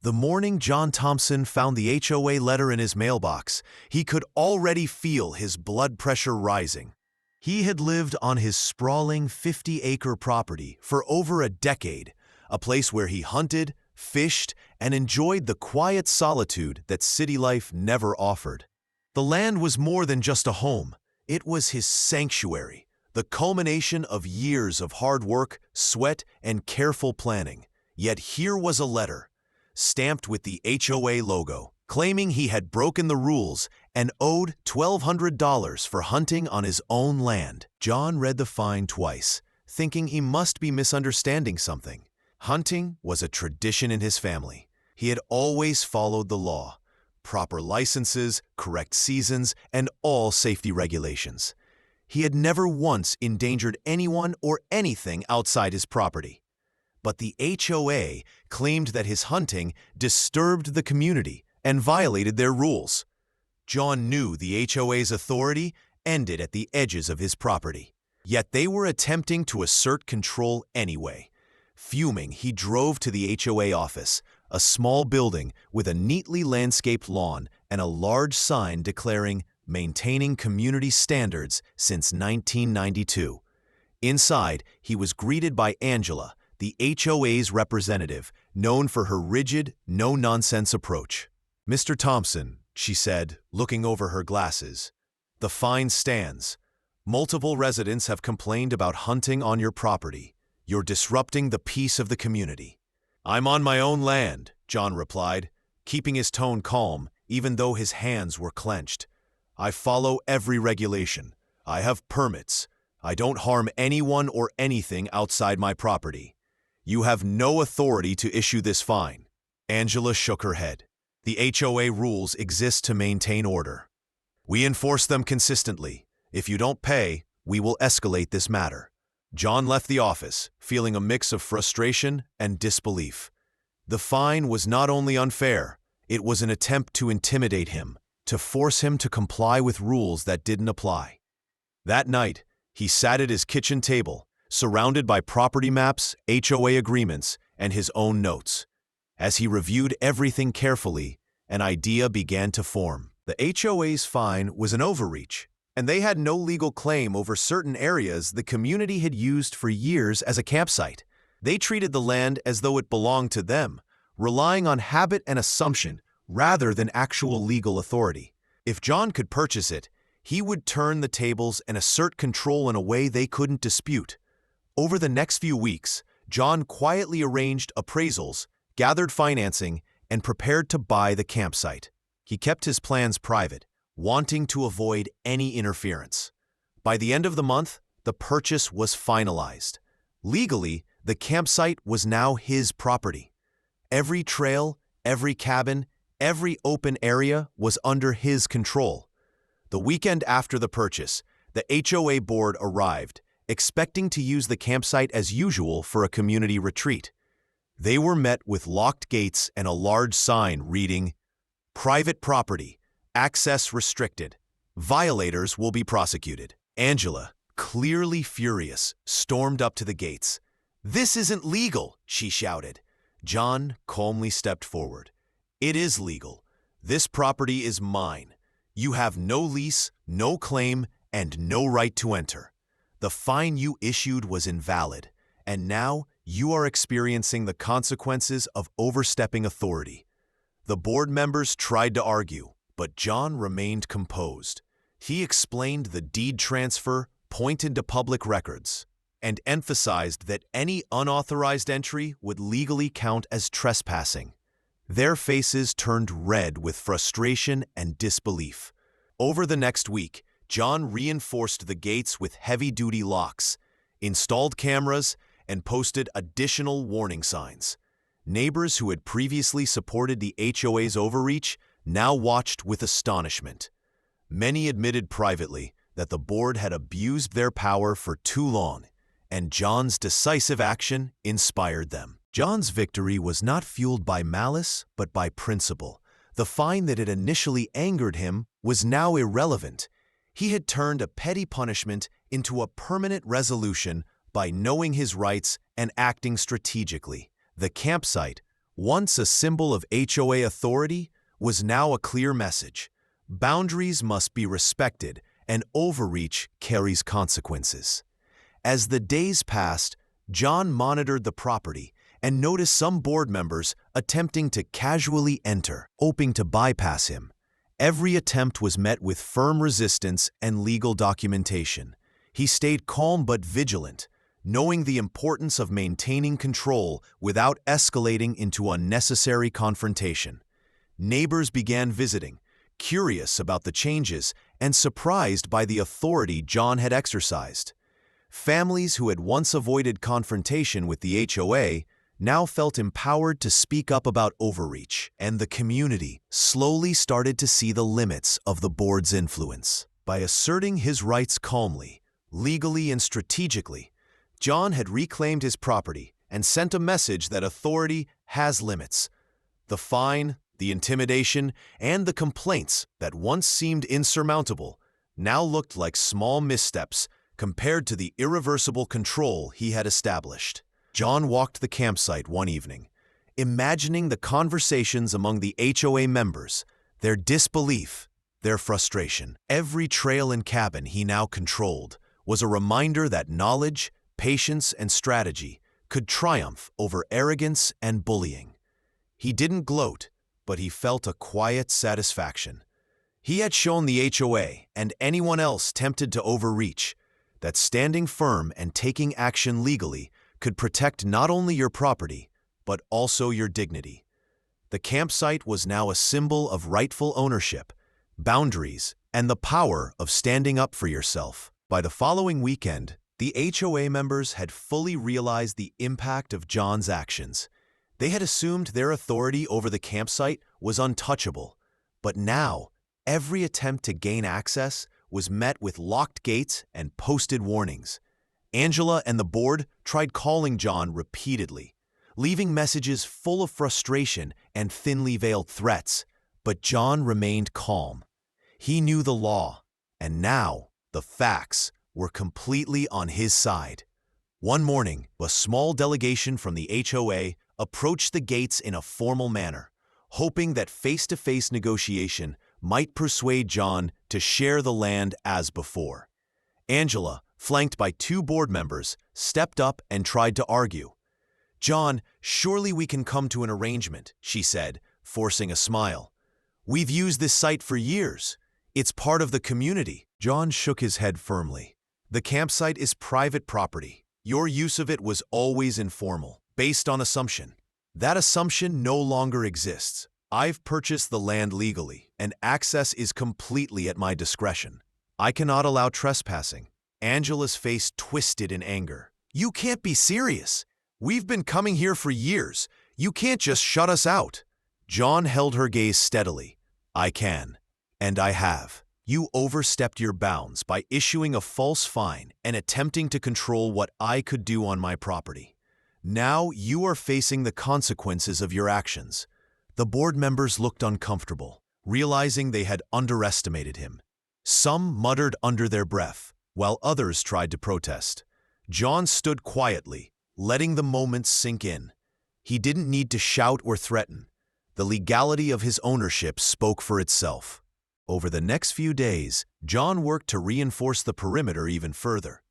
The morning John Thompson found the HOA letter in his mailbox, he could already feel his blood pressure rising. He had lived on his sprawling 50-acre property for over a decade, a place where he hunted, fished, and enjoyed the quiet solitude that city life never offered. The land was more than just a home. It was his sanctuary, the culmination of years of hard work, sweat, and careful planning. Yet here was a letter, stamped with the HOA logo, claiming he had broken the rules and owed $1,200 for hunting on his own land. John read the fine twice, thinking he must be misunderstanding something. Hunting was a tradition in his family. He had always followed the law, proper licenses, correct seasons, and all safety regulations. He had never once endangered anyone or anything outside his property. But the HOA claimed that his hunting disturbed the community and violated their rules. John knew the HOA's authority ended at the edges of his property. Yet they were attempting to assert control anyway. Fuming, he drove to the HOA office, a small building with a neatly landscaped lawn and a large sign declaring "Maintaining Community Standards since 1992. Inside, he was greeted by Angela, the HOA's representative, known for her rigid, no-nonsense approach. "Mr. Thompson," she said, looking over her glasses, "the fine stands. Multiple residents have complained about hunting on your property. You're disrupting the peace of the community." "I'm on my own land," John replied, keeping his tone calm even though his hands were clenched. "I follow every regulation. I have permits. I don't harm anyone or anything outside my property. You have no authority to issue this fine." Angela shook her head. "The HOA rules exist to maintain order. We enforce them consistently. If you don't pay, we will escalate this matter." John left the office, feeling a mix of frustration and disbelief. The fine was not only unfair, it was an attempt to intimidate him, to force him to comply with rules that didn't apply. That night, he sat at his kitchen table, surrounded by property maps, HOA agreements, and his own notes. As he reviewed everything carefully, an idea began to form. The HOA's fine was an overreach, and they had no legal claim over certain areas the community had used for years as a campsite. They treated the land as though it belonged to them, relying on habit and assumption rather than actual legal authority. If John could purchase it, he would turn the tables and assert control in a way they couldn't dispute. Over the next few weeks, John quietly arranged appraisals, gathered financing, and prepared to buy the campsite. He kept his plans private, wanting to avoid any interference. By the end of the month, the purchase was finalized. Legally, the campsite was now his property. Every trail, every cabin, every open area was under his control. The weekend after the purchase, the HOA board arrived, expecting to use the campsite as usual for a community retreat. They were met with locked gates and a large sign reading, "Private property. Access restricted. Violators will be prosecuted." Angela, clearly furious, stormed up to the gates. "This isn't legal," she shouted. John calmly stepped forward. "It is legal. This property is mine. You have no lease, no claim, and no right to enter. The fine you issued was invalid, and now you are experiencing the consequences of overstepping authority." The board members tried to argue, but John remained composed. He explained the deed transfer, pointed to public records, and emphasized that any unauthorized entry would legally count as trespassing. Their faces turned red with frustration and disbelief. Over the next week, John reinforced the gates with heavy-duty locks, installed cameras, and posted additional warning signs. Neighbors who had previously supported the HOA's overreach now watched with astonishment. Many admitted privately that the board had abused their power for too long, and John's decisive action inspired them. John's victory was not fueled by malice, but by principle. The fine that had initially angered him was now irrelevant. He had turned a petty punishment into a permanent resolution by knowing his rights and acting strategically. The campsite Once a symbol of HOA authority, was now a clear message. Boundaries must be respected, and overreach carries consequences. As the days passed, John monitored the property and noticed some board members attempting to casually enter, hoping to bypass him. Every attempt was met with firm resistance and legal documentation. He stayed calm but vigilant, knowing the importance of maintaining control without escalating into unnecessary confrontation. Neighbors began visiting, curious about the changes and surprised by the authority John had exercised. Families who had once avoided confrontation with the HOA now felt empowered to speak up about overreach, and the community slowly started to see the limits of the board's influence. By asserting his rights calmly, legally and strategically, John had reclaimed his property and sent a message that authority has limits. The fine, the intimidation, and the complaints that once seemed insurmountable now looked like small missteps compared to the irreversible control he had established. John walked the campsite one evening, imagining the conversations among the HOA members, their disbelief, their frustration. Every trail and cabin he now controlled was a reminder that knowledge, patience, and strategy could triumph over arrogance and bullying. He didn't gloat, but he felt a quiet satisfaction. He had shown the HOA and anyone else tempted to overreach that standing firm and taking action legally could protect not only your property, but also your dignity. The campsite was now a symbol of rightful ownership, boundaries, and the power of standing up for yourself. By the following weekend, the HOA members had fully realized the impact of John's actions. They had assumed their authority over the campsite was untouchable, but now every attempt to gain access was met with locked gates and posted warnings. Angela and the board tried calling John repeatedly, leaving messages full of frustration and thinly veiled threats, but John remained calm. He knew the law, and now the facts were completely on his side. One morning, a small delegation from the HOA approached the gates in a formal manner, hoping that face-to-face negotiation might persuade John to share the land as before. Angela, flanked by two board members, stepped up and tried to argue. "John, surely we can come to an arrangement," she said, forcing a smile. "We've used this site for years. It's part of the community." John shook his head firmly. "The campsite is private property. Your use of it was always informal, based on assumption. That assumption no longer exists. I've purchased the land legally, and access is completely at my discretion. I cannot allow trespassing." Angela's face twisted in anger. "You can't be serious. We've been coming here for years. You can't just shut us out." John held her gaze steadily. "I can, and I have. You overstepped your bounds by issuing a false fine and attempting to control what I could do on my property. Now you are facing the consequences of your actions." The board members looked uncomfortable, realizing they had underestimated him. Some muttered under their breath, while others tried to protest. John stood quietly, letting the moment sink in. He didn't need to shout or threaten. The legality of his ownership spoke for itself. Over the next few days, John worked to reinforce the perimeter even further.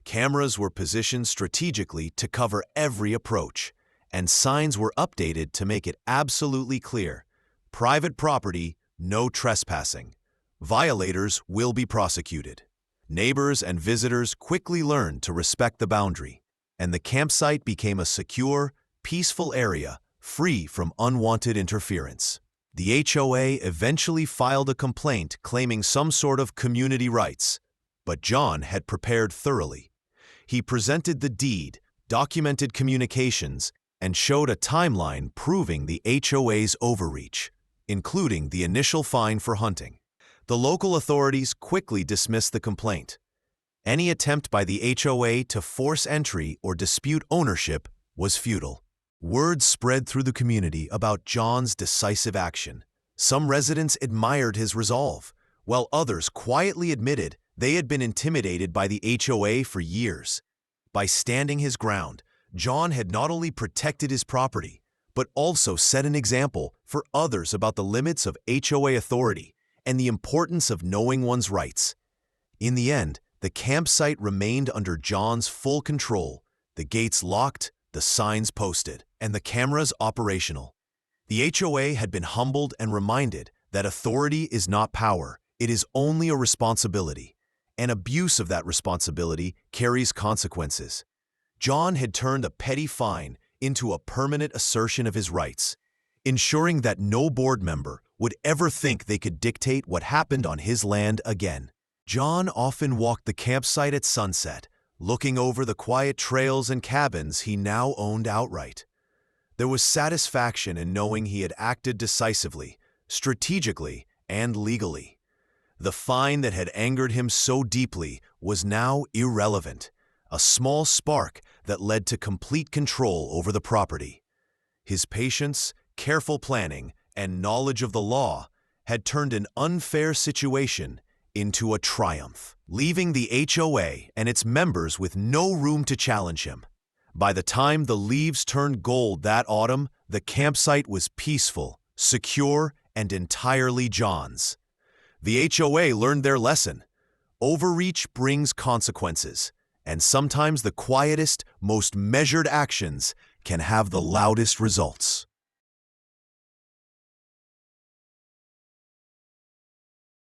Cameras were positioned strategically to cover every approach, and signs were updated to make it absolutely clear: private property, no trespassing. Violators will be prosecuted. Neighbors and visitors quickly learned to respect the boundary, and the campsite became a secure, peaceful area free from unwanted interference. The HOA eventually filed a complaint claiming some sort of community rights, but John had prepared thoroughly. He presented the deed, documented communications, and showed a timeline proving the HOA's overreach, including the initial fine for hunting. The local authorities quickly dismissed the complaint. Any attempt by the HOA to force entry or dispute ownership was futile. Word spread through the community about John's decisive action. Some residents admired his resolve, while others quietly admitted they had been intimidated by the HOA for years. By standing his ground, John had not only protected his property, but also set an example for others about the limits of HOA authority and the importance of knowing one's rights. In the end, the campsite remained under John's full control, the gates locked, the signs posted, and the cameras operational. The HOA had been humbled and reminded that authority is not power, it is only a responsibility, and abuse of that responsibility carries consequences. John had turned a petty fine into a permanent assertion of his rights, ensuring that no board member would ever think they could dictate what happened on his land again. John often walked the campsite at sunset, looking over the quiet trails and cabins he now owned outright. There was satisfaction in knowing he had acted decisively, strategically, and legally. The fine that had angered him so deeply was now irrelevant, a small spark that led to complete control over the property. His patience, careful planning, and knowledge of the law had turned an unfair situation into a triumph, leaving the HOA and its members with no room to challenge him. By the time the leaves turned gold that autumn, the campsite was peaceful, secure, and entirely John's. The HOA learned their lesson. Overreach brings consequences, and sometimes the quietest, most measured actions can have the loudest results.